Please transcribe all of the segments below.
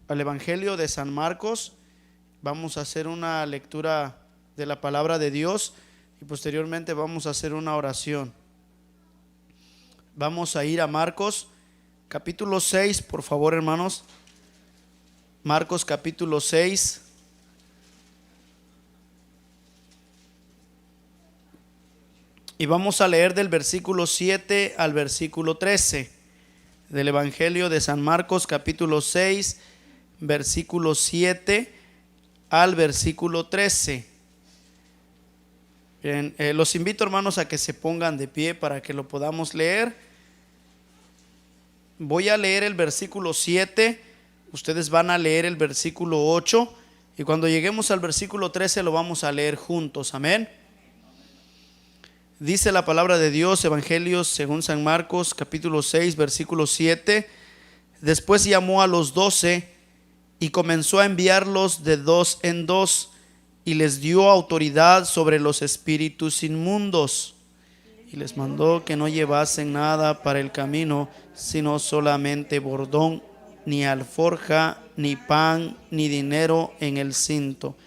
al Evangelio de San Marcos. Vamos a hacer una lectura de la palabra de Dios y posteriormente vamos a hacer una oración. Vamos a ir a Marcos capítulo 6, por favor, hermanos. Marcos capítulo 6. Y vamos a leer del versículo 7 al versículo 13 del Evangelio de San Marcos capítulo 6, versículo 7 al versículo 13. Bien, los invito, hermanos, a que se pongan de pie para que lo podamos leer. Voy a leer el versículo 7, ustedes van a leer el versículo 8 y cuando lleguemos al versículo 13 lo vamos a leer juntos. Amén. Dice la palabra de Dios, Evangelios según San Marcos, capítulo 6, versículo 7. Después llamó a los 12 y comenzó a enviarlos de dos en dos, y les dio autoridad sobre los espíritus inmundos. Y les mandó que no llevasen nada para el camino, sino solamente bordón, ni alforja, ni pan, ni dinero en el cinto,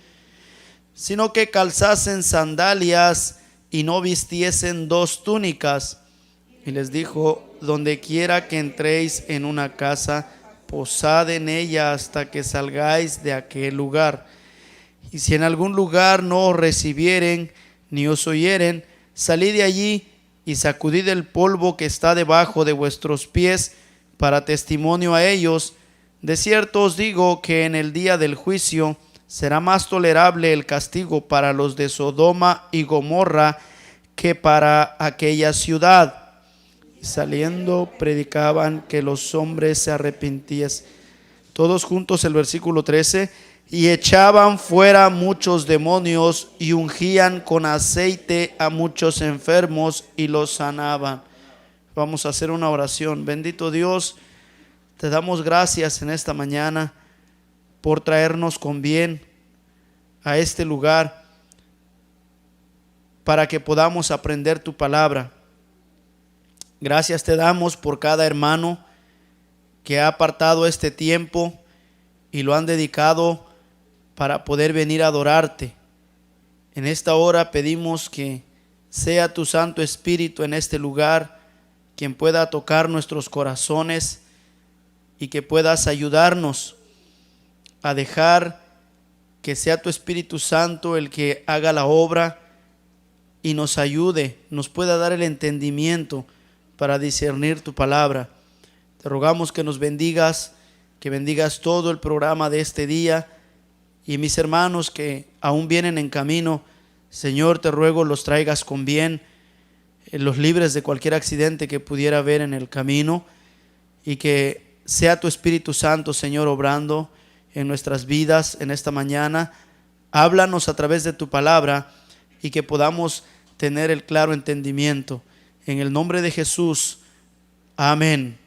sino que calzasen sandalias y no vistiesen dos túnicas. Y les dijo: donde quiera que entréis en una casa, posad en ella hasta que salgáis de aquel lugar. Y si en algún lugar no os recibieren ni os oyeren, salid de allí y sacudid el polvo que está debajo de vuestros pies para testimonio a ellos. De cierto os digo que en el día del juicio será más tolerable el castigo para los de Sodoma y Gomorra que para aquella ciudad. Y saliendo predicaban que los hombres se arrepintiesen. Todos juntos el versículo 13. Y echaban fuera muchos demonios y ungían con aceite a muchos enfermos y los sanaban. Vamos a hacer una oración. Bendito Dios, te damos gracias en esta mañana por traernos con bien a este lugar para que podamos aprender tu palabra. Gracias te damos por cada hermano que ha apartado este tiempo y lo han dedicado para poder venir a adorarte. En esta hora pedimos que sea tu Santo Espíritu en este lugar quien pueda tocar nuestros corazones y que puedas ayudarnos a dejar que sea tu Espíritu Santo el que haga la obra y nos ayude, nos pueda dar el entendimiento para discernir tu palabra. Te rogamos que nos bendigas, que bendigas todo el programa de este día, y mis hermanos que aún vienen en camino, Señor, te ruego los traigas con bien, los libres de cualquier accidente que pudiera haber en el camino, y que sea tu Espíritu Santo, Señor, obrando en nuestras vidas en esta mañana. Háblanos a través de tu palabra y que podamos tener el claro entendimiento. En el nombre de Jesús, amén.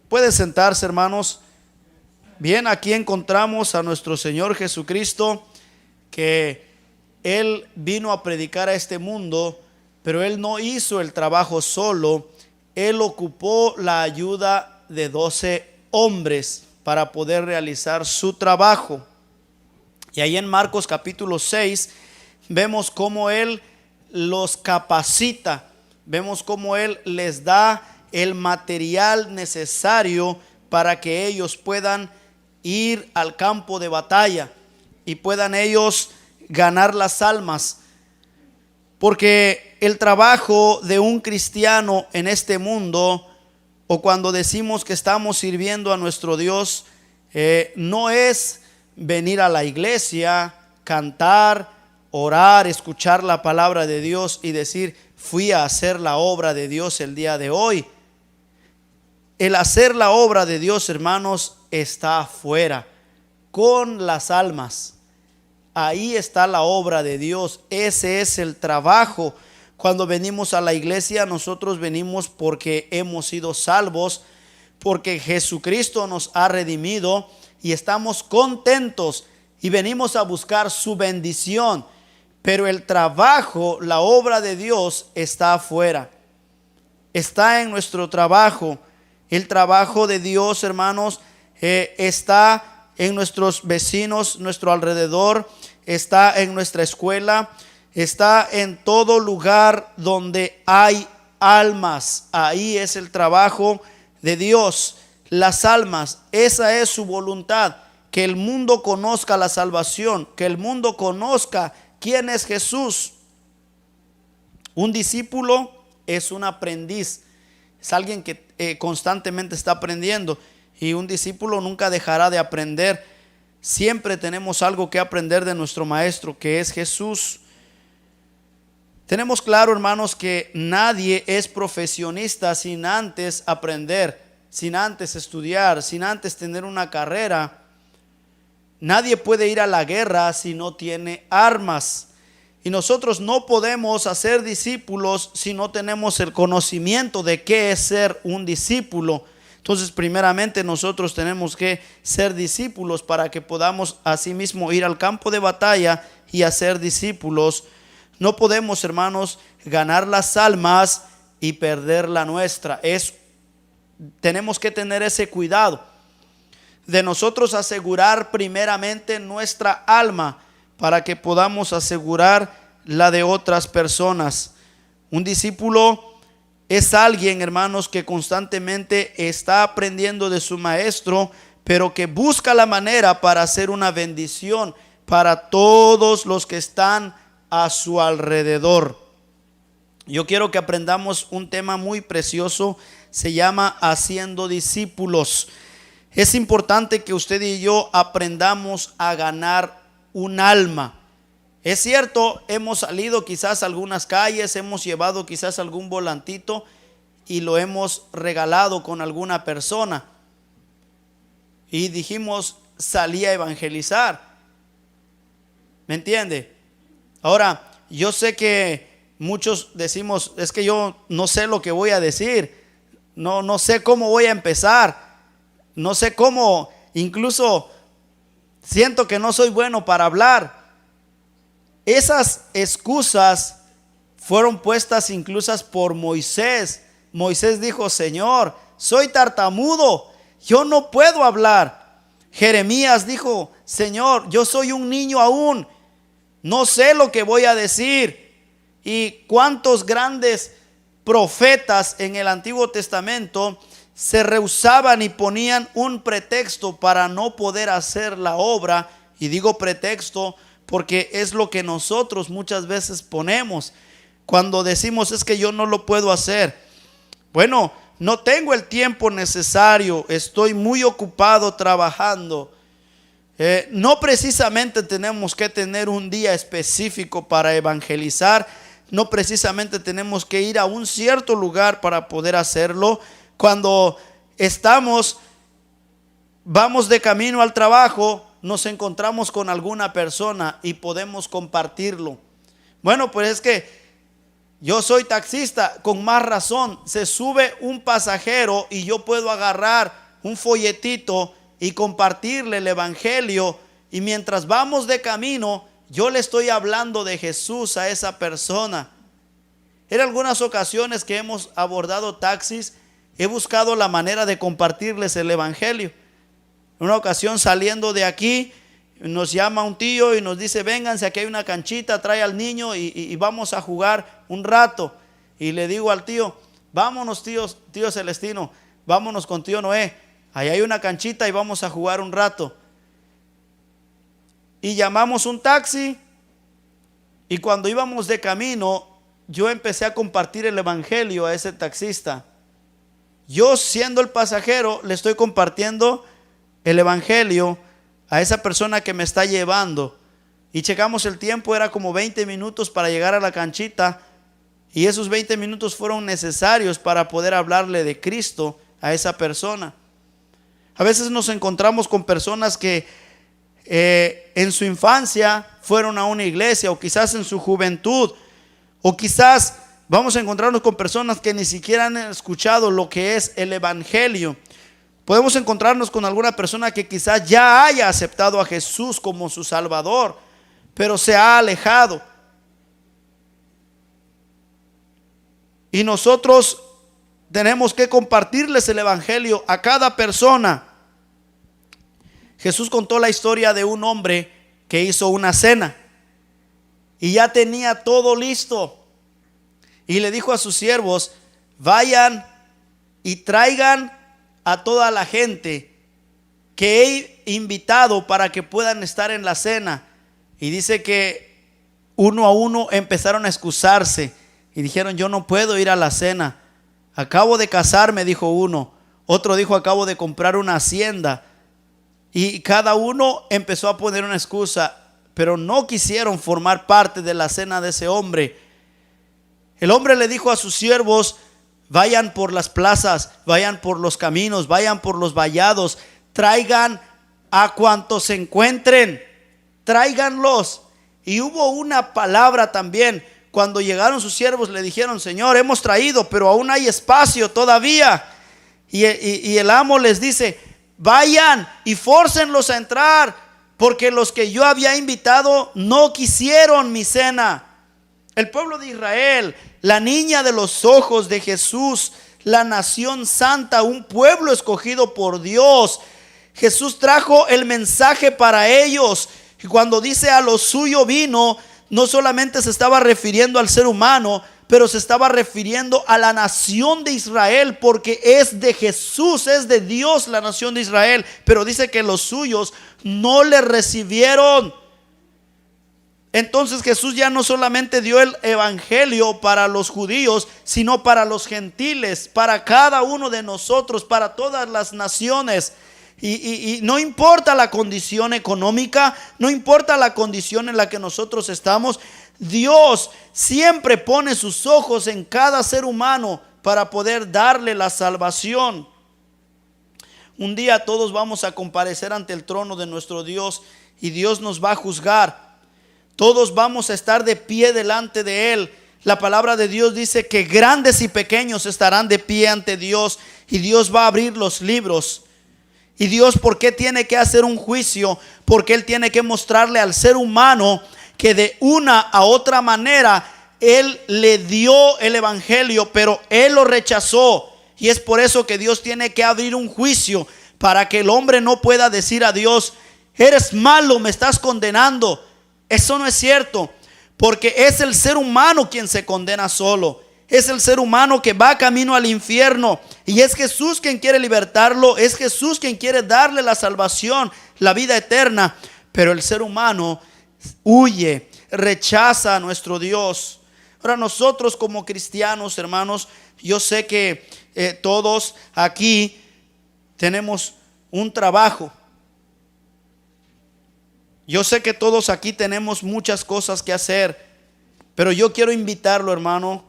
Pueden sentarse, hermanos. Bien, aquí encontramos a nuestro Señor Jesucristo, que Él vino a predicar a este mundo, pero Él no hizo el trabajo solo. Él ocupó la ayuda de 12 hombres para poder realizar su trabajo. Y ahí en Marcos capítulo 6 vemos cómo Él los capacita, vemos cómo Él les da el material necesario para que ellos puedan ir al campo de batalla y puedan ellos ganar las almas. Porque el trabajo de un cristiano en este mundo, o cuando decimos que estamos sirviendo a nuestro Dios, no es venir a la iglesia, cantar, orar, escuchar la palabra de Dios y decir: fui a hacer la obra de Dios el día de hoy. El hacer la obra de Dios, hermanos, está afuera, con las almas. Ahí está la obra de Dios. Ese es el trabajo. Cuando venimos a la iglesia, nosotros venimos porque hemos sido salvos, porque Jesucristo nos ha redimido y estamos contentos y venimos a buscar su bendición. Pero el trabajo, la obra de Dios está afuera, está en nuestro trabajo. El trabajo de Dios, hermanos, está en nuestros vecinos, nuestro alrededor, está en nuestra escuela, está en todo lugar donde hay almas. Ahí es el trabajo de Dios. Las almas, esa es su voluntad, que el mundo conozca la salvación, que el mundo conozca quién es Jesús. Un discípulo es un aprendiz, es alguien que constantemente está aprendiendo, y un discípulo nunca dejará de aprender. Siempre tenemos algo que aprender de nuestro maestro, que es Jesús. Tenemos claro, hermanos, que nadie es profesionista sin antes aprender, sin antes estudiar, sin antes tener una carrera. Nadie puede ir a la guerra si no tiene armas. Y nosotros no podemos hacer discípulos si no tenemos el conocimiento de qué es ser un discípulo. Entonces, primeramente nosotros tenemos que ser discípulos para que podamos asimismo ir al campo de batalla y hacer discípulos. No podemos, hermanos, ganar las almas y perder la nuestra. Tenemos que tener ese cuidado de nosotros asegurar primeramente nuestra alma para que podamos asegurar la de otras personas. Un discípulo es alguien, hermanos, que constantemente está aprendiendo de su maestro, pero que busca la manera para hacer una bendición para todos los que están a su alrededor. Yo quiero que aprendamos un tema muy precioso, se llama haciendo discípulos. Es importante que usted y yo aprendamos a ganar un alma. Es cierto, hemos salido quizás a algunas calles, hemos llevado quizás algún volantito y lo hemos regalado con alguna persona y dijimos, salí a evangelizar. ¿Me entiende? Ahora, yo sé que muchos decimos, es que yo no sé lo que voy a decir, no sé cómo voy a empezar, no sé cómo, incluso siento que no soy bueno para hablar. Esas excusas fueron puestas incluso por Moisés. Moisés dijo, Señor, soy tartamudo, yo no puedo hablar. Jeremías dijo, Señor, yo soy un niño aún, no sé lo que voy a decir. Y cuántos grandes profetas en el Antiguo Testamento se rehusaban y ponían un pretexto para no poder hacer la obra. Y digo pretexto porque es lo que nosotros muchas veces ponemos cuando decimos, es que yo no lo puedo hacer. Bueno, no tengo el tiempo necesario, estoy muy ocupado trabajando. No precisamente tenemos que tener un día específico para evangelizar, no precisamente tenemos que ir a un cierto lugar para poder hacerlo. Cuando vamos de camino al trabajo, nos encontramos con alguna persona y podemos compartirlo. Bueno, pues es que yo soy taxista, con más razón, se sube un pasajero y yo puedo agarrar un folletito y compartirle el evangelio, y mientras vamos de camino yo le estoy hablando de Jesús a esa persona. En algunas ocasiones que hemos abordado taxis, he buscado la manera de compartirles el evangelio. En una ocasión, saliendo de aquí, nos llama un tío y nos dice, vénganse, aquí hay una canchita, trae al niño y vamos a jugar un rato. Y le digo al tío, vámonos tío Celestino, vámonos con tío Noé, ahí hay una canchita y vamos a jugar un rato. Y llamamos un taxi, y cuando íbamos de camino, yo empecé a compartir el evangelio a ese taxista. Yo, siendo el pasajero, le estoy compartiendo el evangelio a esa persona que me está llevando. Y checamos el tiempo, era como 20 minutos para llegar a la canchita, y esos 20 minutos fueron necesarios para poder hablarle de Cristo a esa persona. A veces nos encontramos con personas que en su infancia fueron a una iglesia, o quizás en su juventud, o quizás vamos a encontrarnos con personas que ni siquiera han escuchado lo que es el evangelio. Podemos encontrarnos con alguna persona que quizás ya haya aceptado a Jesús como su Salvador, pero se ha alejado. Y nosotros tenemos que compartirles el evangelio a cada persona. Jesús contó la historia de un hombre que hizo una cena y ya tenía todo listo. Y le dijo a sus siervos: vayan y traigan a toda la gente que he invitado para que puedan estar en la cena. Y dice que uno a uno empezaron a excusarse y dijeron: yo no puedo ir a la cena, acabo de casarme, dijo uno. Otro dijo: acabo de comprar una hacienda. Y cada uno empezó a poner una excusa, pero no quisieron formar parte de la cena de ese hombre. El hombre le dijo a sus siervos: vayan por las plazas, vayan por los caminos, vayan por los vallados, traigan a cuantos se encuentren, tráiganlos. Y hubo una palabra también. Cuando llegaron sus siervos le dijeron: Señor, hemos traído, pero aún hay espacio todavía. Y el amo les dice: vayan y fórcenlos a entrar, porque los que yo había invitado no quisieron mi cena. El pueblo de Israel, la niña de los ojos de Jesús, la nación santa, un pueblo escogido por Dios. Jesús trajo el mensaje para ellos. Y cuando dice a lo suyo vino, no solamente se estaba refiriendo al ser humano, pero se estaba refiriendo a la nación de Israel, porque es de Jesús, es de Dios la nación de Israel. Pero dice que los suyos no le recibieron. Entonces Jesús ya no solamente dio el evangelio para los judíos, sino para los gentiles, para cada uno de nosotros, para todas las naciones. Y no importa la condición económica, no importa la condición en la que nosotros estamos, Dios siempre pone sus ojos en cada ser humano para poder darle la salvación. Un día todos vamos a comparecer ante el trono de nuestro Dios y Dios nos va a juzgar. Todos vamos a estar de pie delante de Él. La palabra de Dios dice que grandes y pequeños estarán de pie ante Dios y Dios va a abrir los libros. Y Dios, ¿por qué tiene que hacer un juicio? Porque Él tiene que mostrarle al ser humano que de una a otra manera Él le dio el evangelio, pero Él lo rechazó. Y es por eso que Dios tiene que abrir un juicio, para que el hombre no pueda decir a Dios: eres malo, me estás condenando. Eso no es cierto, porque es el ser humano quien se condena solo. Es el ser humano que va camino al infierno. Y es Jesús quien quiere libertarlo. Es Jesús quien quiere darle la salvación, la vida eterna. Pero el ser humano huye, rechaza a nuestro Dios. Ahora nosotros como cristianos, hermanos, yo sé que todos aquí tenemos un trabajo. Yo sé que todos aquí tenemos muchas cosas que hacer. Pero yo quiero invitarlo, hermano,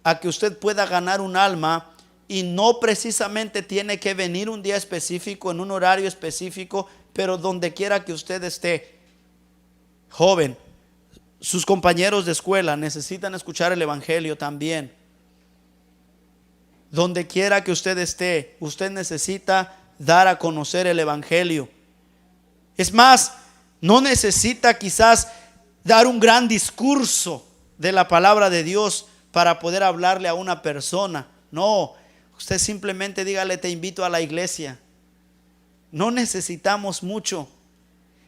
a que usted pueda ganar un alma. Y no precisamente tiene que venir un día específico, en un horario específico, pero donde quiera que usted esté. Joven, sus compañeros de escuela necesitan escuchar el evangelio también. Donde quiera que usted esté, usted necesita dar a conocer el evangelio. Es más, no necesita quizás dar un gran discurso de la palabra de Dios para poder hablarle a una persona. No, usted simplemente dígale: te invito a la iglesia. No necesitamos mucho.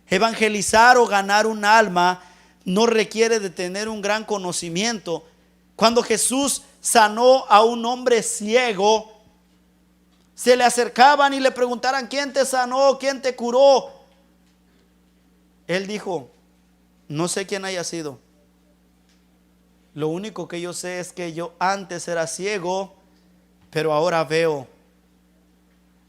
Evangelizar o ganar un alma no requiere de tener un gran conocimiento. Cuando Jesús sanó a un hombre ciego, se le acercaban y le preguntaran: ¿quién te sanó? ¿Quién te curó? Él dijo: no sé quién haya sido. Lo único que yo sé es que yo antes era ciego, pero ahora veo.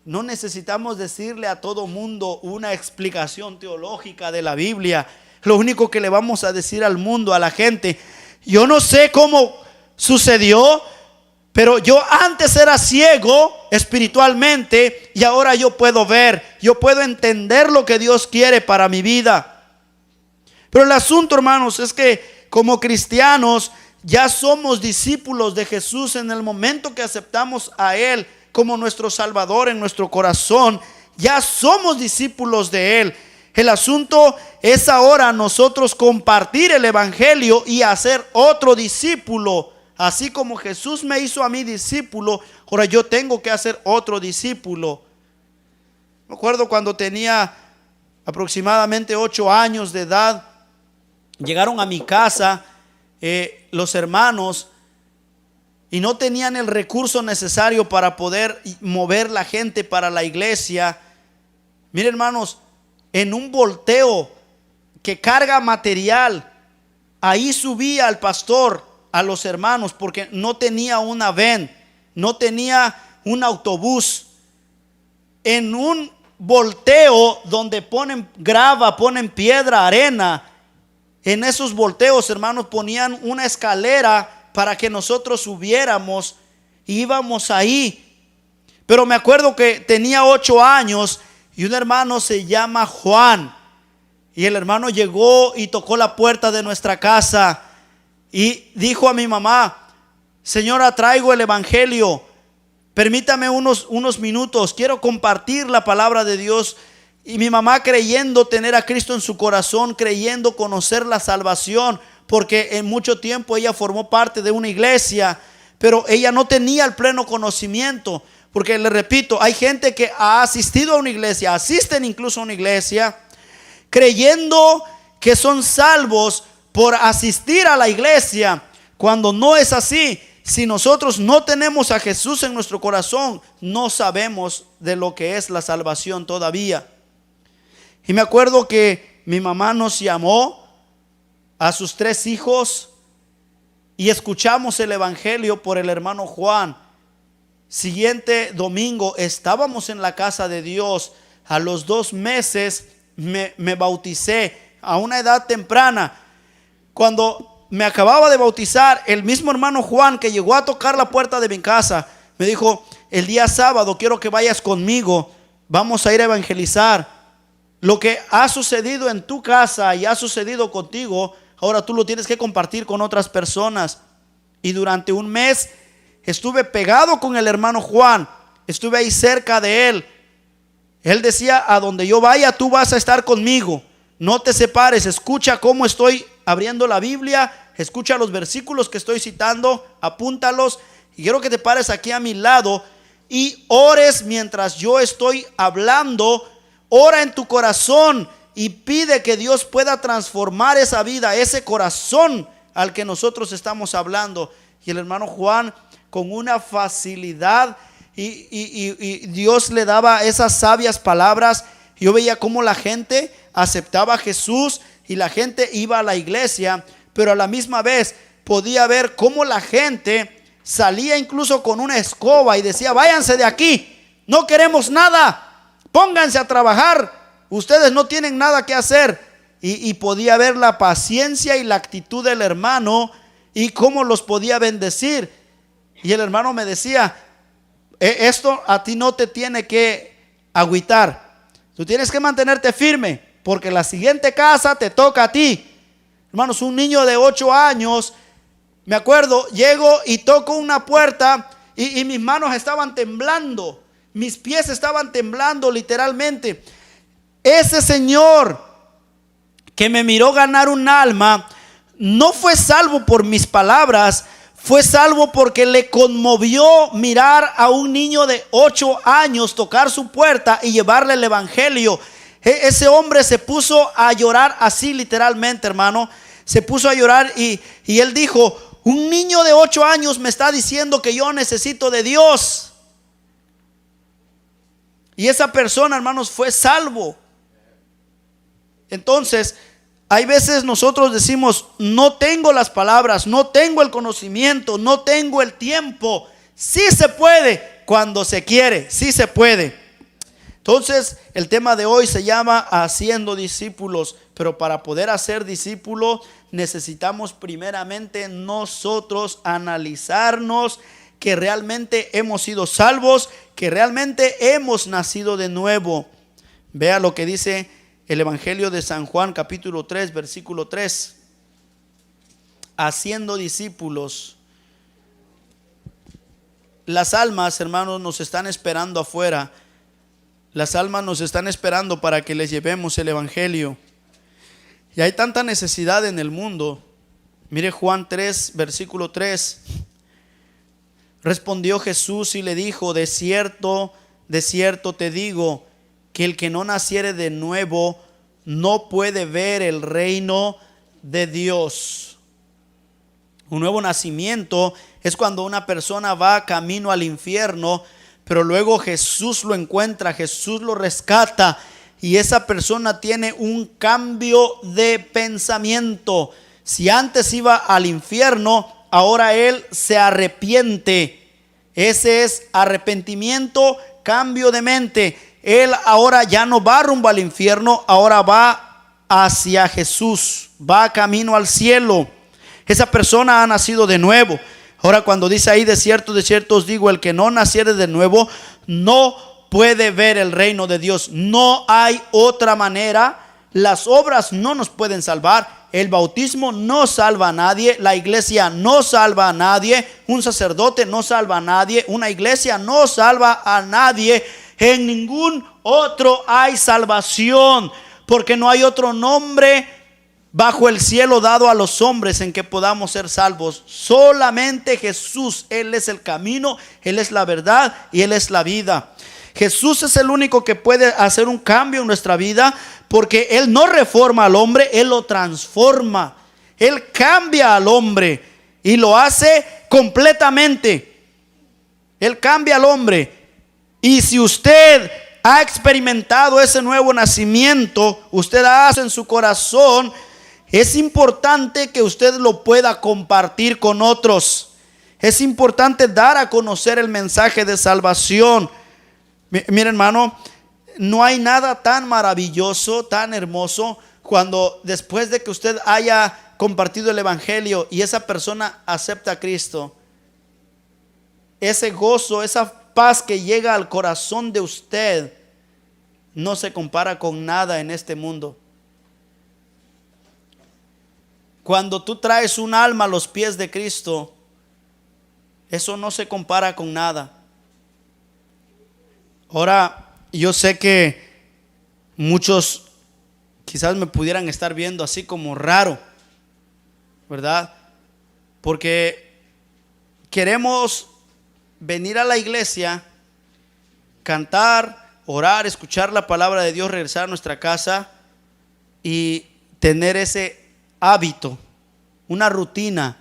No necesitamos decirle a todo mundo una explicación teológica de la Biblia. Lo único que le vamos a decir al mundo, a la gente: yo no sé cómo sucedió, pero yo antes era ciego espiritualmente y ahora yo puedo ver, yo puedo entender lo que Dios quiere para mi vida. Pero el asunto, hermanos, es que como cristianos ya somos discípulos de Jesús en el momento que aceptamos a Él como nuestro Salvador en nuestro corazón. Ya somos discípulos de Él. El asunto es ahora nosotros compartir el evangelio y hacer otro discípulo. Así como Jesús me hizo a mí discípulo, ahora yo tengo que hacer otro discípulo. Me acuerdo cuando tenía aproximadamente 8 años de edad, llegaron a mi casa los hermanos y no tenían el recurso necesario para poder mover la gente para la iglesia. Miren, hermanos, en un volteo que carga material, ahí subía al pastor a los hermanos, porque no tenía una van, no tenía un autobús. En un volteo donde ponen grava, ponen piedra, arena, en esos volteos, hermanos, ponían una escalera para que nosotros subiéramos y íbamos ahí. Pero me acuerdo que tenía 8 años y un hermano se llama Juan, y el hermano llegó y tocó la puerta de nuestra casa y dijo a mi mamá: señora, traigo el evangelio, permítame unos minutos, quiero compartir la palabra de Dios. Y mi mamá, creyendo tener a Cristo en su corazón, creyendo conocer la salvación, porque en mucho tiempo ella formó parte de una iglesia, pero ella no tenía el pleno conocimiento. Porque le repito, hay gente que ha asistido a una iglesia, asisten incluso a una iglesia, creyendo que son salvos por asistir a la iglesia, cuando no es así. Si nosotros no tenemos a Jesús en nuestro corazón, no sabemos de lo que es la salvación todavía. Y me acuerdo que mi mamá nos llamó a sus 3 hijos y escuchamos el evangelio por el hermano Juan. Siguiente domingo estábamos en la casa de Dios. A los 2 meses me bauticé a una edad temprana. Cuando me acababa de bautizar, el mismo hermano Juan, que llegó a tocar la puerta de mi casa, me dijo: el día sábado quiero que vayas conmigo, vamos a ir a evangelizar. Lo que ha sucedido en tu casa y ha sucedido contigo, ahora tú lo tienes que compartir con otras personas. Y durante un mes estuve pegado con el hermano Juan, estuve ahí cerca de él. Él decía: a donde yo vaya, tú vas a estar conmigo, no te separes, escucha cómo estoy abriendo la Biblia, escucha los versículos que estoy citando, apúntalos, y quiero que te pares aquí a mi lado y ores mientras yo estoy hablando. Ora en tu corazón y pide que Dios pueda transformar esa vida, ese corazón al que nosotros estamos hablando. Y el hermano Juan, con una facilidad, y Dios le daba esas sabias palabras. Yo veía cómo la gente aceptaba a Jesús y la gente iba a la iglesia, pero a la misma vez podía ver cómo la gente salía incluso con una escoba y decía: váyanse de aquí, no queremos nada, pónganse a trabajar, ustedes no tienen nada que hacer. Y podía ver la paciencia y la actitud del hermano y cómo los podía bendecir. Y el hermano me decía: esto a ti no te tiene que agüitar, tú tienes que mantenerte firme, porque la siguiente casa te toca a ti. Hermanos, un niño de 8 años, me acuerdo, llego y toco una puerta y mis manos estaban temblando, mis pies estaban temblando literalmente. Ese señor que me miró ganar un alma no fue salvo por mis palabras, fue salvo porque le conmovió mirar a un niño de 8 años tocar su puerta y llevarle el evangelio. Ese hombre se puso a llorar así literalmente, hermano. Se puso a llorar y él dijo: un niño de 8 años me está diciendo que yo necesito de Dios. Y esa persona, hermanos, fue salvo. Entonces, hay veces nosotros decimos: no tengo las palabras, no tengo el conocimiento, no tengo el tiempo. Sí se puede cuando se quiere, sí se puede. Entonces, el tema de hoy se llama haciendo discípulos. Pero para poder hacer discípulos necesitamos primeramente nosotros analizarnos que realmente hemos sido salvos, que realmente hemos nacido de nuevo. Vea lo que dice el Evangelio de San Juan, capítulo 3, versículo 3. Haciendo discípulos. Las almas, hermanos, nos están esperando afuera. Las almas nos están esperando para que les llevemos el Evangelio. Y hay tanta necesidad en el mundo. Mire Juan 3, versículo 3. Respondió Jesús y le dijo: de cierto te digo, que el que no naciere de nuevo no puede ver el reino de Dios. Un nuevo nacimiento es cuando una persona va camino al infierno, pero luego Jesús lo encuentra, Jesús lo rescata y esa persona tiene un cambio de pensamiento. Si antes iba al infierno, ahora él se arrepiente. Ese es arrepentimiento, cambio de mente. Él ahora ya no va rumbo al infierno, ahora va hacia Jesús, va camino al cielo. Esa persona ha nacido de nuevo. Ahora cuando dice ahí, de cierto os digo, el que no naciere de nuevo no puede ver el reino de Dios. No hay otra manera. Las obras no nos pueden salvar. El bautismo no salva a nadie. La iglesia no salva a nadie. Un sacerdote no salva a nadie. Una iglesia no salva a nadie. En ningún otro hay salvación, porque no hay otro nombre bajo el cielo dado a los hombres en que podamos ser salvos. Solamente Jesús. Él es el camino, Él es la verdad y Él es la vida. Jesús es el único que puede hacer un cambio en nuestra vida, porque Él no reforma al hombre, Él lo transforma. Él cambia al hombre y lo hace completamente. Él cambia al hombre. Y si usted ha experimentado ese nuevo nacimiento, usted hace en su corazón, es importante que usted lo pueda compartir con otros. Es importante dar a conocer el mensaje de salvación. Mira, hermano, no hay nada tan maravilloso, tan hermoso, cuando después de que usted haya compartido el evangelio y esa persona acepta a Cristo, ese gozo, esa paz que llega al corazón de usted no se compara con nada en este mundo. Cuando tú traes un alma a los pies de Cristo, eso no se compara con nada. Ahora, yo sé que muchos quizás me pudieran estar viendo así como raro, ¿verdad? Porque queremos venir a la iglesia, cantar, orar, escuchar la palabra de Dios, regresar a nuestra casa y tener ese hábito, una rutina.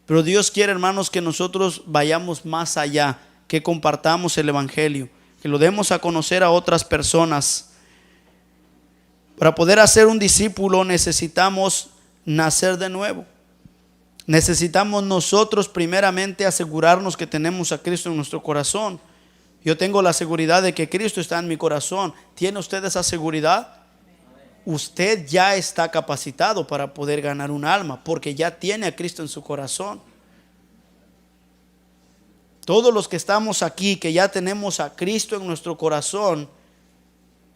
Pero Dios quiere, hermanos, que nosotros vayamos más allá, que compartamos el evangelio, que lo demos a conocer a otras personas. Para poder hacer un discípulo necesitamos nacer de nuevo. Necesitamos nosotros primeramente asegurarnos que tenemos a Cristo en nuestro corazón. Yo tengo la seguridad de que Cristo está en mi corazón. ¿Tiene usted esa seguridad? Usted ya está capacitado para poder ganar un alma, porque ya tiene a Cristo en su corazón. Todos los que estamos aquí, que ya tenemos a Cristo en nuestro corazón,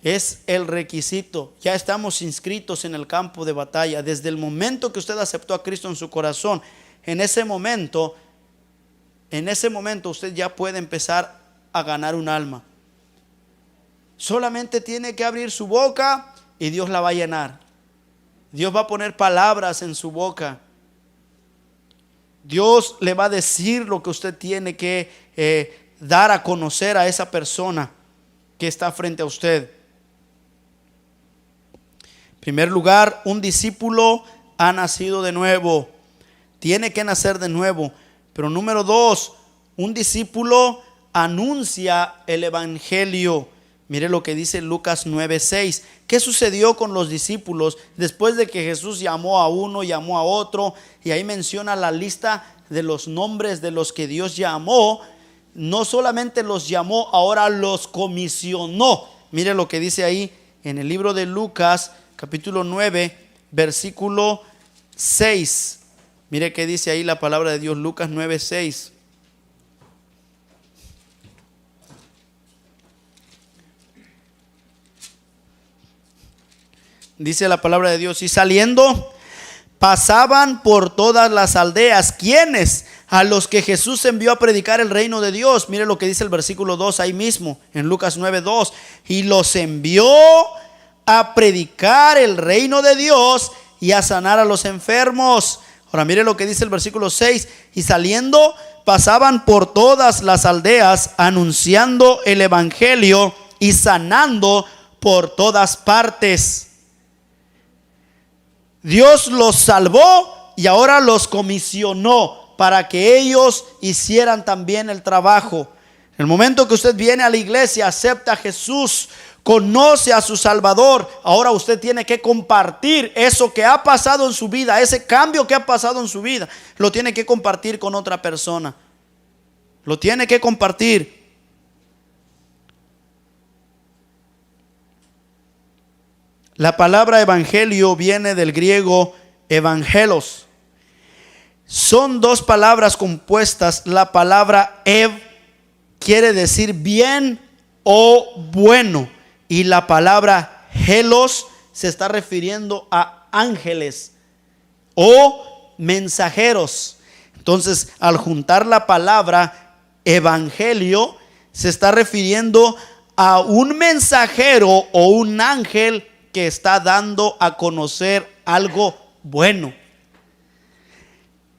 es el requisito. Ya estamos inscritos en el campo de batalla. Desde el momento que usted aceptó a Cristo en su corazón, en ese momento usted ya puede empezar a ganar un alma. Solamente tiene que abrir su boca y Dios la va a llenar. Dios va a poner palabras en su boca. Dios le va a decir lo que usted tiene que dar a conocer a esa persona que está frente a usted. En primer lugar, un discípulo ha nacido de nuevo. Tiene que nacer de nuevo. Pero número dos, un discípulo anuncia el evangelio. Mire lo que dice Lucas 9:6. ¿Qué sucedió con los discípulos después de que Jesús llamó a uno, llamó a otro? Y ahí menciona la lista de los nombres de los que Dios llamó. No solamente los llamó, ahora los comisionó. Mire lo que dice ahí en el libro de Lucas, capítulo 9, versículo 6. Mire que dice ahí la palabra de Dios, Lucas 9:6. Dice la palabra de Dios: y saliendo pasaban por todas las aldeas. ¿Quiénes? A los que Jesús envió a predicar el reino de Dios. Mire lo que dice el versículo 2 ahí mismo en Lucas 9:2. Y los envió a predicar el reino de Dios y a sanar a los enfermos. Ahora mire lo que dice el versículo 6. Y saliendo pasaban por todas las aldeas anunciando el evangelio y sanando por todas partes. Dios los salvó y ahora los comisionó para que ellos hicieran también el trabajo. En el momento que usted viene a la iglesia, acepta a Jesús, conoce a su Salvador, ahora usted tiene que compartir eso que ha pasado en su vida, ese cambio que ha pasado en su vida, lo tiene que compartir con otra persona. Lo tiene que compartir. La palabra evangelio viene del griego evangelos. Son dos palabras compuestas. La palabra ev quiere decir bien o bueno, y la palabra helos se está refiriendo a ángeles o mensajeros. Entonces, al juntar la palabra evangelio, se está refiriendo a un mensajero o un ángel que está dando a conocer algo bueno.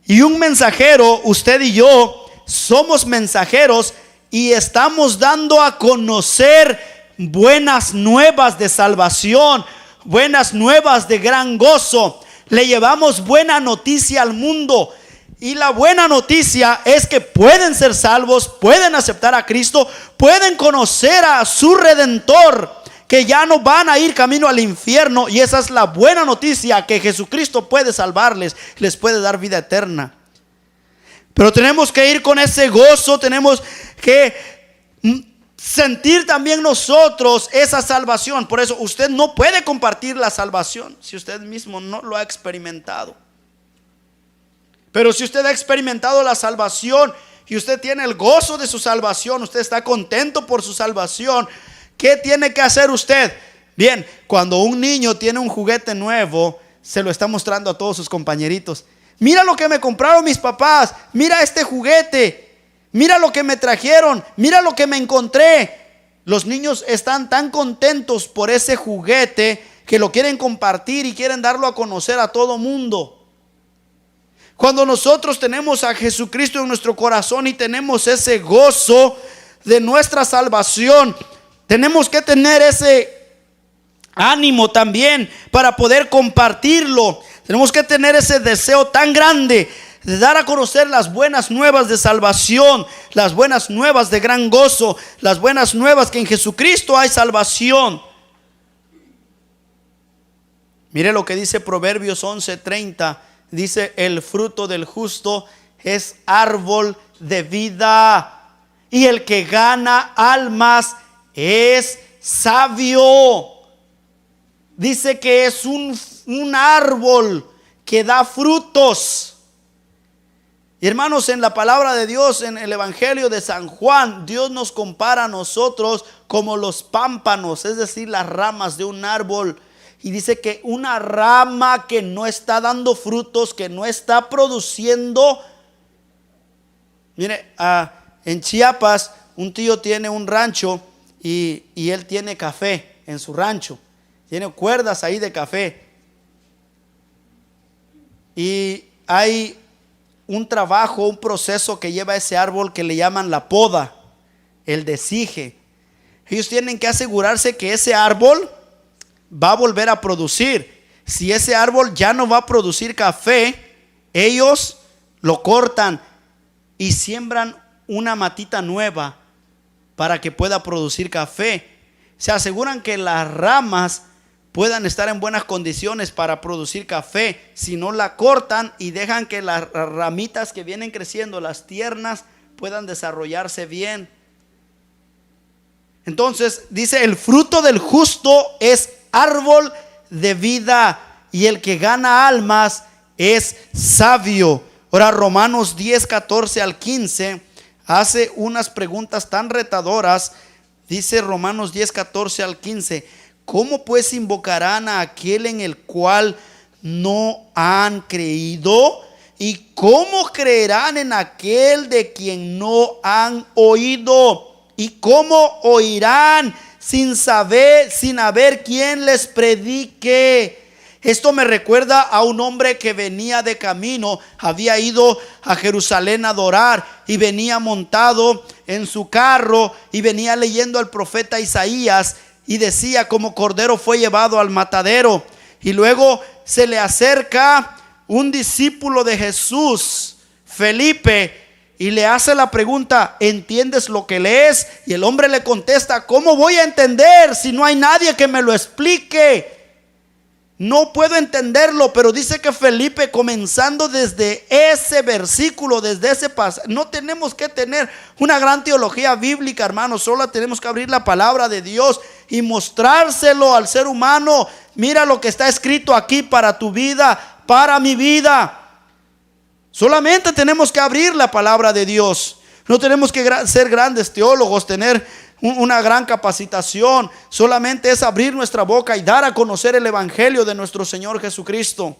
Y un mensajero, usted y yo somos mensajeros y estamos dando a conocer buenas nuevas de salvación, buenas nuevas de gran gozo. Le llevamos buena noticia al mundo. Y la buena noticia es que pueden ser salvos, pueden aceptar a Cristo, pueden conocer a su Redentor, que ya no van a ir camino al infierno. Y esa es la buena noticia, que Jesucristo puede salvarles, les puede dar vida eterna. Pero tenemos que ir con ese gozo, tenemos que sentir también nosotros esa salvación. Por eso usted no puede compartir la salvación si usted mismo no lo ha experimentado. Pero si usted ha experimentado la salvación y usted tiene el gozo de su salvación, usted está contento por su salvación, ¿qué tiene que hacer usted? Bien, cuando un niño tiene un juguete nuevo, se lo está mostrando a todos sus compañeritos. Mira lo que me compraron mis papás, mira este juguete, mira lo que me trajeron, mira lo que me encontré. Los niños están tan contentos por ese juguete que lo quieren compartir y quieren darlo a conocer a todo mundo. Cuando nosotros tenemos a Jesucristo en nuestro corazón y tenemos ese gozo de nuestra salvación, tenemos que tener ese ánimo también para poder compartirlo. Tenemos que tener ese deseo tan grande de dar a conocer las buenas nuevas de salvación, las buenas nuevas de gran gozo, las buenas nuevas que en Jesucristo hay salvación. Mire lo que dice Proverbios 11:30. Dice: el fruto del justo es árbol de vida, y el que gana almas es sabio. Dice que es un árbol que da frutos. Y hermanos, en la palabra de Dios, en el Evangelio de San Juan, Dios nos compara a nosotros como los pámpanos, es decir, las ramas de un árbol. Y dice que una rama que no está dando frutos, que no está produciendo. Mire, en Chiapas un tío tiene un rancho y él tiene café en su rancho. Tiene cuerdas ahí de café. Y hay un trabajo, un proceso que lleva ese árbol que le llaman la poda, el desije. Ellos tienen que asegurarse que ese árbol va a volver a producir. Si ese árbol ya no va a producir café, ellos lo cortan y siembran una matita nueva para que pueda producir café. Se aseguran que las ramas puedan estar en buenas condiciones para producir café. Si no, la cortan y dejan que las ramitas que vienen creciendo, las tiernas, puedan desarrollarse bien. Entonces dice: el fruto del justo es árbol de vida, y el que gana almas es sabio. Ahora Romanos 10:14 al 15 hace unas preguntas tan retadoras. Dice Romanos 10:14 al 15: ¿cómo pues invocarán a aquel en el cual no han creído? ¿Y cómo creerán en aquel de quien no han oído? ¿Y cómo oirán sin haber quien les predique? Esto me recuerda a un hombre que venía de camino, había ido a Jerusalén a adorar y venía montado en su carro y venía leyendo al profeta Isaías. y decía: como cordero fue llevado al matadero. Y luego se le acerca un discípulo de Jesús, Felipe, y le hace la pregunta: ¿entiendes lo que lees? Y el hombre le contesta: ¿cómo voy a entender si no hay nadie que me lo explique? No puedo entenderlo. Pero dice que Felipe, comenzando desde ese versículo, desde ese pasaje, no tenemos que tener una gran teología bíblica, hermanos. Solo tenemos que abrir la palabra de Dios y mostrárselo al ser humano. Mira lo que está escrito aquí para tu vida, para mi vida. Solamente tenemos que abrir la palabra de Dios. No tenemos que ser grandes teólogos, tener una gran capacitación. Solamente es abrir nuestra boca y dar a conocer el evangelio de nuestro Señor Jesucristo.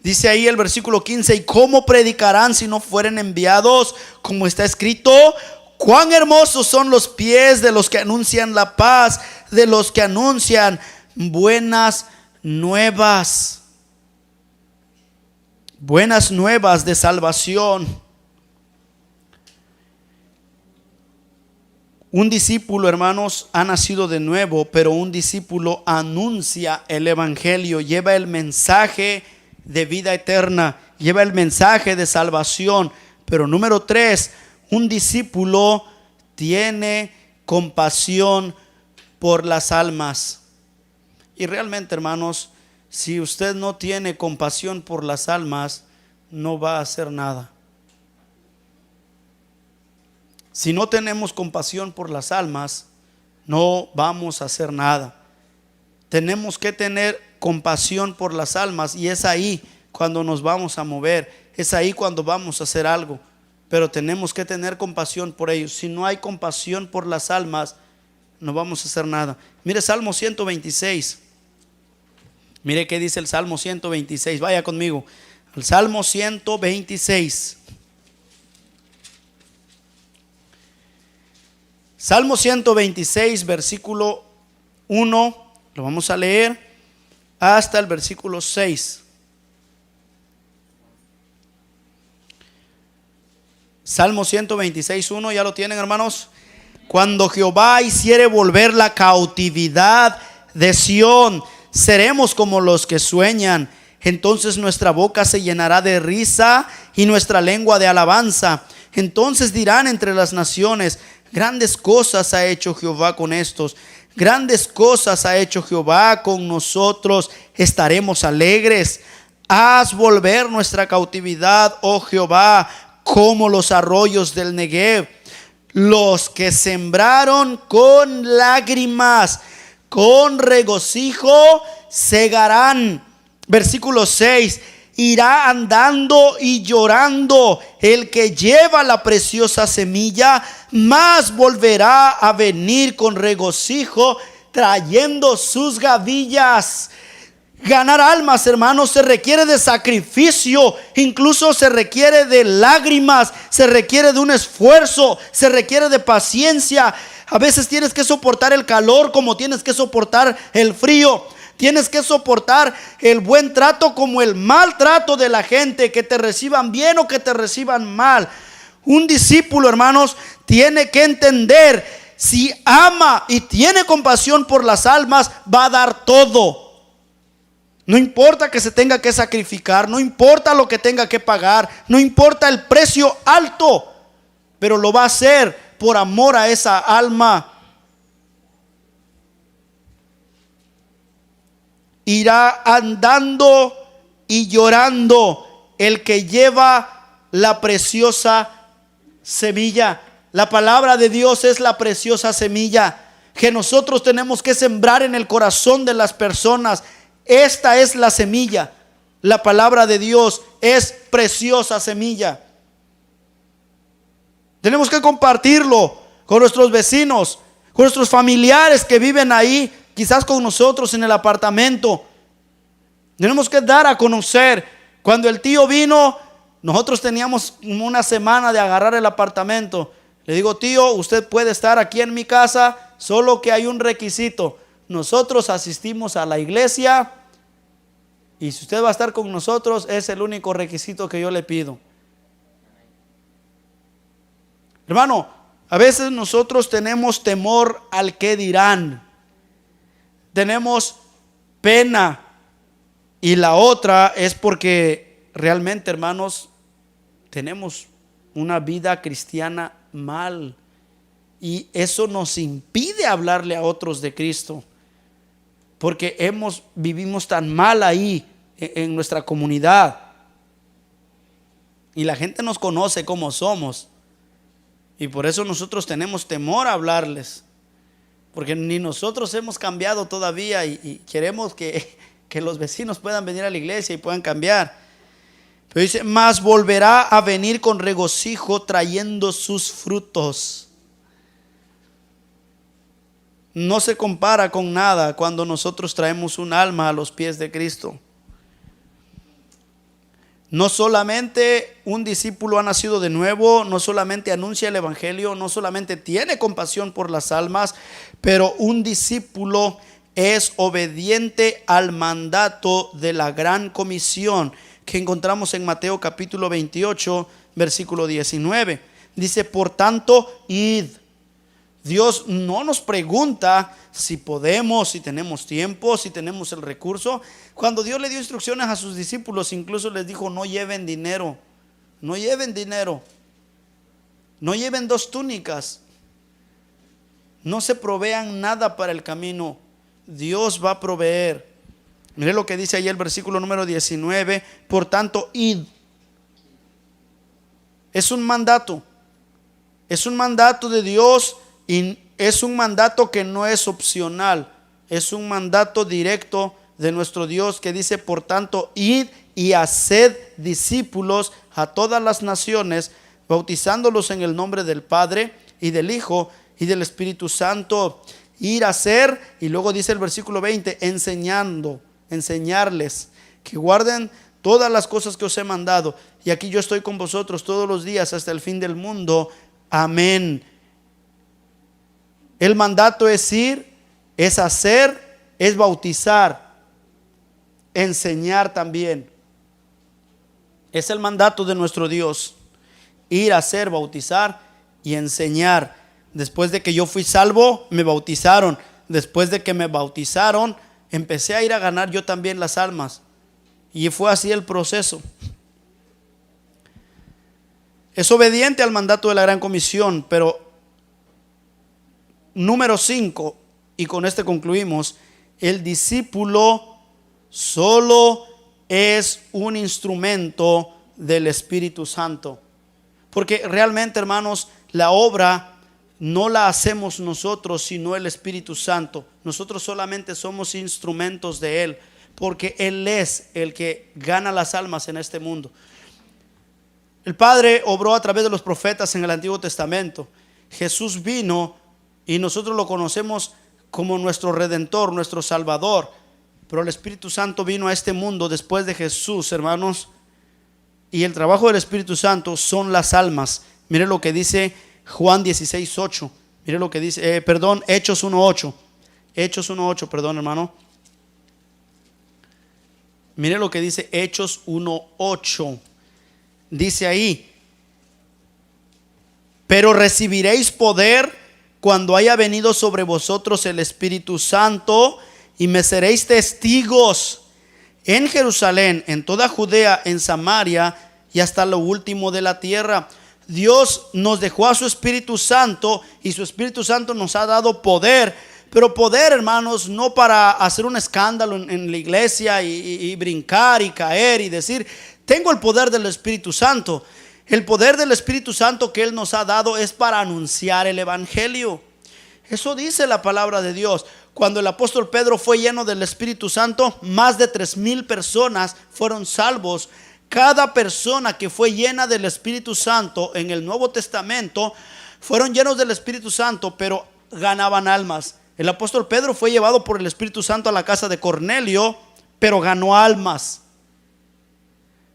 Dice ahí el versículo 15: ¿y cómo predicarán si no fueren enviados? Como está escrito: cuán hermosos son los pies de los que anuncian la paz, de los que anuncian buenas nuevas. Buenas nuevas de salvación. Un discípulo, hermanos, ha nacido de nuevo, pero un discípulo anuncia el evangelio, lleva el mensaje de vida eterna, lleva el mensaje de salvación. Pero número 3, un discípulo tiene compasión por las almas. Y realmente, hermanos, si usted no tiene compasión por las almas, no va a hacer nada. Si no tenemos compasión por las almas, no vamos a hacer nada. Tenemos que tener compasión por las almas, y es ahí cuando nos vamos a mover, es ahí cuando vamos a hacer algo. Pero tenemos que tener compasión por ellos. Si no hay compasión por las almas, no vamos a hacer nada. Mire Salmo 126. Mire qué dice el Salmo 126. Vaya conmigo al Salmo 126. Salmo 126, versículo 1, lo vamos a leer hasta el versículo 6. Salmo 126, 1, ¿ya lo tienen, hermanos? Cuando Jehová hiciere volver la cautividad de Sión, seremos como los que sueñan. Entonces nuestra boca se llenará de risa y nuestra lengua de alabanza. Entonces dirán entre las naciones: grandes cosas ha hecho Jehová con estos. Grandes cosas ha hecho Jehová con nosotros. Estaremos alegres. Haz volver nuestra cautividad, oh Jehová, como los arroyos del Negev. Los que sembraron con lágrimas, con regocijo segarán. Versículo 6: irá andando y llorando el que lleva la preciosa semilla, mas volverá a venir con regocijo, trayendo sus gavillas. Ganar almas, hermanos, se requiere de sacrificio, incluso se requiere de lágrimas, se requiere de un esfuerzo, se requiere de paciencia. A veces tienes que soportar el calor como tienes que soportar el frío. Tienes que soportar el buen trato como el mal trato de la gente, que te reciban bien o que te reciban mal. Un discípulo, hermanos, tiene que entender: si ama y tiene compasión por las almas, va a dar todo. No importa que se tenga que sacrificar, no importa lo que tenga que pagar, no importa el precio alto, pero lo va a hacer por amor a esa alma. Irá andando y llorando el que lleva la preciosa semilla. La palabra de Dios es la preciosa semilla que nosotros tenemos que sembrar en el corazón de las personas. Esta es la semilla. La palabra de Dios es preciosa semilla. Tenemos que compartirlo con nuestros vecinos, con nuestros familiares que viven ahí, quizás con nosotros en el apartamento. Tenemos que dar a conocer. Cuando el tío vino, nosotros teníamos una semana de agarrar el apartamento. Le digo: tío, usted puede estar aquí en mi casa, solo que hay un requisito. Nosotros asistimos a la iglesia, y si usted va a estar con nosotros, es el único requisito que yo le pido. Hermano, A veces nosotros tenemos temor al que dirán, tenemos pena, y la otra es porque realmente, hermanos, tenemos una vida cristiana mal, y eso nos impide hablarle a otros de Cristo, porque vivimos tan mal ahí en nuestra comunidad, y la gente nos conoce como somos, y por eso nosotros tenemos temor a hablarles, porque ni nosotros hemos cambiado todavía, y queremos que los vecinos puedan venir a la iglesia y puedan cambiar. Pero dice, mas volverá a venir con regocijo trayendo sus frutos. No se compara con nada cuando nosotros traemos un alma a los pies de Cristo. No solamente un discípulo ha nacido de nuevo, no solamente anuncia el evangelio, no solamente tiene compasión por las almas, pero un discípulo es obediente al mandato de la gran comisión que encontramos en Mateo capítulo 28, versículo 19. Dice, por tanto, id. Dios no nos pregunta si podemos, si tenemos tiempo, si tenemos el recurso. Cuando Dios le dio instrucciones a sus discípulos, incluso les dijo, no lleven dinero, no lleven dinero, no lleven 2 túnicas, no se provean nada para el camino. Dios va a proveer. Mire lo que dice ahí el versículo número 19. Por tanto, id. Es un mandato de Dios, y es un mandato que no es opcional, es un mandato directo de nuestro Dios que dice, por tanto, id y haced discípulos a todas las naciones, bautizándolos en el nombre del Padre y del Hijo y del Espíritu Santo. Ir a hacer, y luego dice el versículo 20, enseñarles que guarden todas las cosas que os he mandado, y aquí yo estoy con vosotros todos los días hasta el fin del mundo. Amén. El mandato es ir, es hacer, es bautizar, enseñar también. Es el mandato de nuestro Dios: ir, hacer, bautizar y enseñar. Después de que yo fui salvo, me bautizaron. Después de que me bautizaron, empecé a ir a ganar yo también las almas, y fue así el proceso. Es obediente al mandato de la gran comisión. Pero número 5, y con este concluimos, el discípulo solo es un instrumento del Espíritu Santo. Porque realmente, hermanos, la obra no la hacemos nosotros, sino el Espíritu Santo. Nosotros solamente somos instrumentos de Él, porque Él es el que gana las almas en este mundo. El Padre obró a través de los profetas en el Antiguo Testamento. Jesús vino y nosotros lo conocemos como nuestro Redentor, nuestro Salvador. Pero el Espíritu Santo vino a este mundo después de Jesús, hermanos. Y el trabajo del Espíritu Santo son las almas. Mire lo que dice Juan 16:8. Mire lo que dice, Hechos 1:8. Hechos 1:8, perdón, hermano. Mire lo que dice Hechos 1:8. Dice ahí: pero recibiréis poder cuando haya venido sobre vosotros el Espíritu Santo, y me seréis testigos en Jerusalén, en toda Judea, en Samaria y hasta lo último de la tierra. Dios nos dejó a su Espíritu Santo, y su Espíritu Santo nos ha dado poder. Pero poder, hermanos, no para hacer un escándalo en la iglesia y brincar y caer y decir, tengo el poder del Espíritu Santo. El poder del Espíritu Santo que Él nos ha dado es para anunciar el evangelio. Eso dice la palabra de Dios. Cuando el apóstol Pedro fue lleno del Espíritu Santo, más de 3,000 personas fueron salvos. Cada persona que fue llena del Espíritu Santo en el Nuevo Testamento fueron llenos del Espíritu Santo, pero ganaban almas. El apóstol Pedro fue llevado por el Espíritu Santo a la casa de Cornelio, pero ganó almas.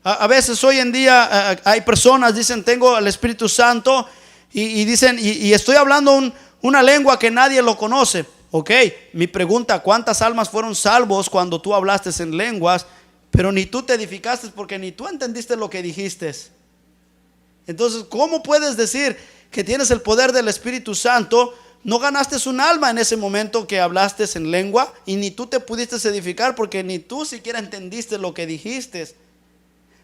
A veces hoy en día hay personas dicen, tengo el Espíritu Santo, y dicen, y estoy hablando una lengua que nadie lo conoce. Ok, mi pregunta: ¿cuántas almas fueron salvos cuando tú hablaste en lenguas, pero ni tú te edificaste porque ni tú entendiste lo que dijiste? Entonces, ¿cómo puedes decir que tienes el poder del Espíritu Santo, no ganaste un alma en ese momento que hablaste en lengua, y ni tú te pudiste edificar, porque ni tú siquiera entendiste lo que dijiste.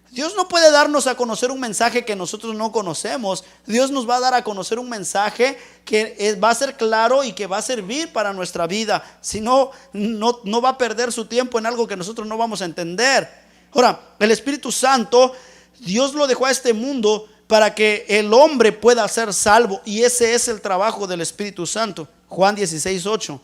Dios no puede darnos a conocer un mensaje que nosotros no conocemos. Dios nos va a dar a conocer un mensaje que va a ser claro y que va a servir para nuestra vida. Si no, no va a perder su tiempo en algo que nosotros no vamos a entender. Ahora, el Espíritu Santo, Dios lo dejó a este mundo para que el hombre pueda ser salvo, y ese es el trabajo del Espíritu Santo. Juan 16:8.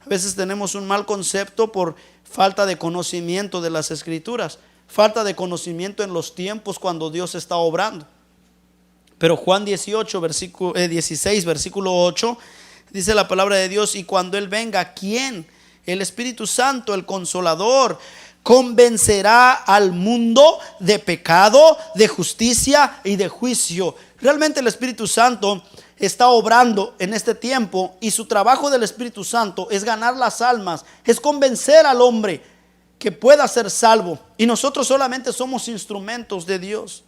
A veces tenemos un mal concepto por falta de conocimiento de las Escrituras, falta de conocimiento en los tiempos cuando Dios está obrando. Pero Juan 16, versículo 8, dice la palabra de Dios: y cuando Él venga, ¿quién? El Espíritu Santo, el Consolador, convencerá al mundo de pecado, de justicia y de juicio. Realmente el Espíritu Santo está obrando en este tiempo, y su trabajo del Espíritu Santo es ganar las almas, es convencer al hombre que pueda ser salvo, y nosotros solamente somos instrumentos de Dios.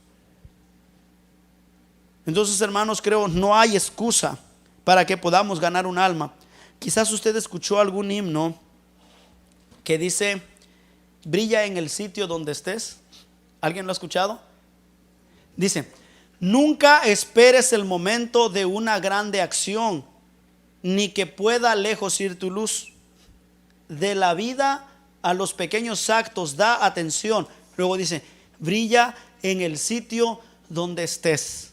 Entonces, hermanos, creo no hay excusa para que podamos ganar un alma. Quizás usted escuchó algún himno que dice: brilla en el sitio donde estés. ¿Alguien lo ha escuchado? Dice: nunca esperes el momento de una grande acción, ni que pueda lejos ir tu luz. De la vida a los pequeños actos da atención. Luego dice: brilla en el sitio donde estés.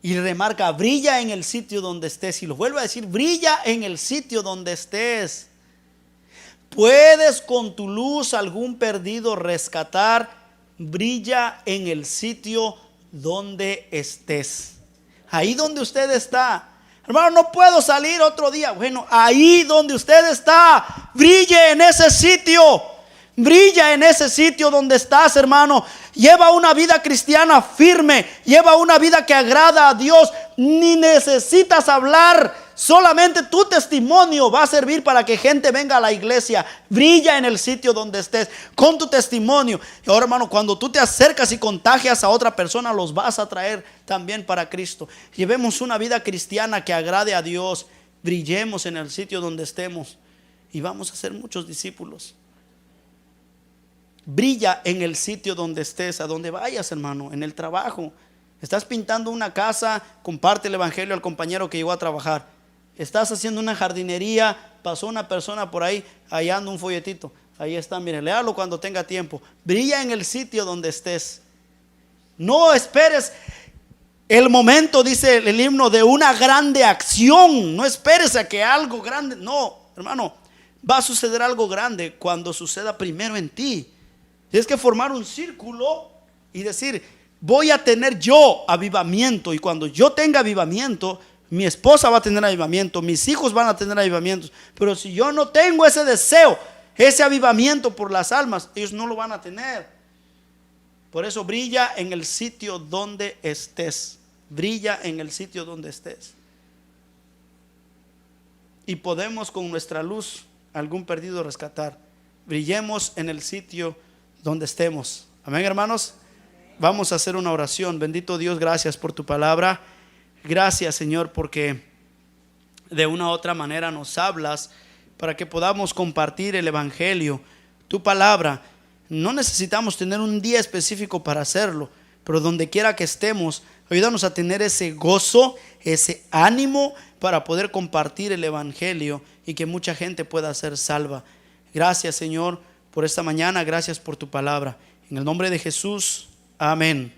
Y remarca: brilla en el sitio donde estés. Y lo vuelve a decir: brilla en el sitio donde estés. Puedes con tu luz algún perdido rescatar. Brilla en el sitio donde estés. Ahí donde usted está. Hermano, no puedo salir otro día. Bueno, ahí donde usted está, brille en ese sitio. Brilla en ese sitio donde estás, hermano. Lleva una vida cristiana firme. Lleva una vida que agrada a Dios. Ni necesitas hablar. Solamente tu testimonio va a servir para que gente venga a la iglesia. Brilla en el sitio donde estés con tu testimonio. Y ahora, hermano, cuando tú te acercas y contagias a otra persona, los vas a traer también para Cristo. Llevemos una vida cristiana que agrade a Dios. Brillemos en el sitio donde estemos, y vamos a ser muchos discípulos. Brilla en el sitio donde estés, a donde vayas, hermano. En el trabajo, estás pintando una casa, comparte el evangelio al compañero que llegó a trabajar. Estás haciendo una jardinería, pasó una persona por ahí, hallando un folletito. Ahí está, mire, léalo cuando tenga tiempo. Brilla en el sitio donde estés. No esperes el momento, dice el himno, de una grande acción. No esperes a que algo grande. No, hermano, va a suceder algo grande cuando suceda primero en ti. Tienes que formar un círculo y decir: voy a tener yo avivamiento, y cuando yo tenga avivamiento, mi esposa va a tener avivamiento, mis hijos van a tener avivamientos. Pero si yo no tengo ese deseo, ese avivamiento por las almas, ellos no lo van a tener. Por eso brilla en el sitio donde estés. Brilla en el sitio donde estés. Y podemos con nuestra luz algún perdido rescatar. Brillemos en el sitio donde estemos. Amén, hermanos. Vamos a hacer una oración. Bendito Dios, gracias por tu palabra. Gracias, Señor, porque de una u otra manera nos hablas para que podamos compartir el evangelio, tu palabra. No necesitamos tener un día específico para hacerlo, pero donde quiera que estemos, ayúdanos a tener ese gozo, ese ánimo para poder compartir el evangelio y que mucha gente pueda ser salva. Gracias, Señor, por esta mañana. Gracias por tu palabra. En el nombre de Jesús, amén.